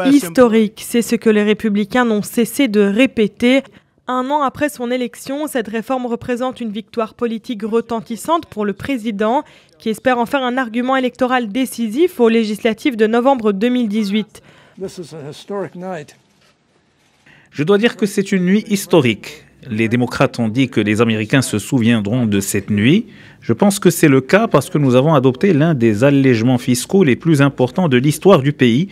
Historique, c'est ce que les républicains n'ont cessé de répéter. Un an après son élection, cette réforme représente une victoire politique retentissante pour le président, qui espère en faire un argument électoral décisif aux législatives de novembre 2018. Je dois dire que c'est une nuit historique. Les démocrates ont dit que les Américains se souviendront de cette nuit. Je pense que c'est le cas parce que nous avons adopté l'un des allègements fiscaux les plus importants de l'histoire du pays.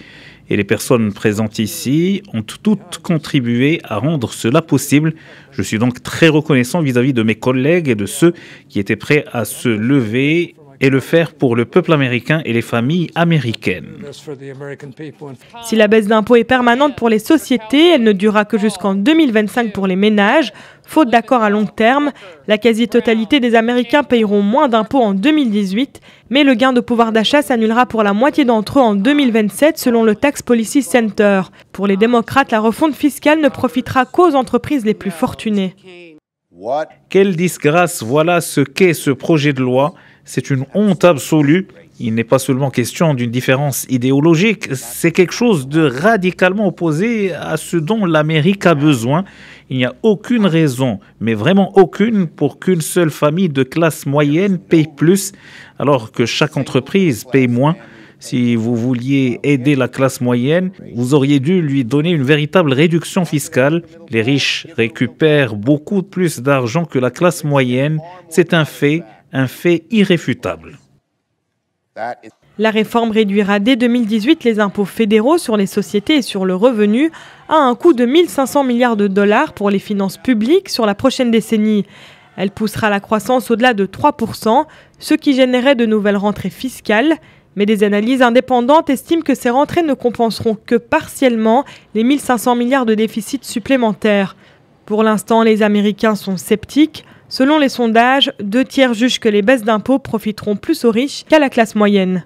Et les personnes présentes ici ont toutes contribué à rendre cela possible. Je suis donc très reconnaissant vis-à-vis de mes collègues et de ceux qui étaient prêts à se lever et le faire pour le peuple américain et les familles américaines. Si la baisse d'impôts est permanente pour les sociétés, elle ne durera que jusqu'en 2025 pour les ménages. Faute d'accord à long terme, la quasi-totalité des Américains paieront moins d'impôts en 2018, mais le gain de pouvoir d'achat s'annulera pour la moitié d'entre eux en 2027 selon le Tax Policy Center. Pour les démocrates, la refonte fiscale ne profitera qu'aux entreprises les plus fortunées. Quelle disgrâce, voilà ce qu'est ce projet de loi. C'est une honte absolue. Il n'est pas seulement question d'une différence idéologique, c'est quelque chose de radicalement opposé à ce dont l'Amérique a besoin. Il n'y a aucune raison, mais vraiment aucune, pour qu'une seule famille de classe moyenne paye plus, alors que chaque entreprise paye moins. Si vous vouliez aider la classe moyenne, vous auriez dû lui donner une véritable réduction fiscale. Les riches récupèrent beaucoup plus d'argent que la classe moyenne. C'est un fait irréfutable. La réforme réduira dès 2018 les impôts fédéraux sur les sociétés et sur le revenu à un coût de 1 500 milliards de dollars pour les finances publiques sur la prochaine décennie. Elle poussera la croissance au-delà de 3%, ce qui générerait de nouvelles rentrées fiscales. Mais des analyses indépendantes estiment que ces rentrées ne compenseront que partiellement les 1 500 milliards de déficit supplémentaires. Pour l'instant, les Américains sont sceptiques. Selon les sondages, 2 tiers jugent que les baisses d'impôts profiteront plus aux riches qu'à la classe moyenne.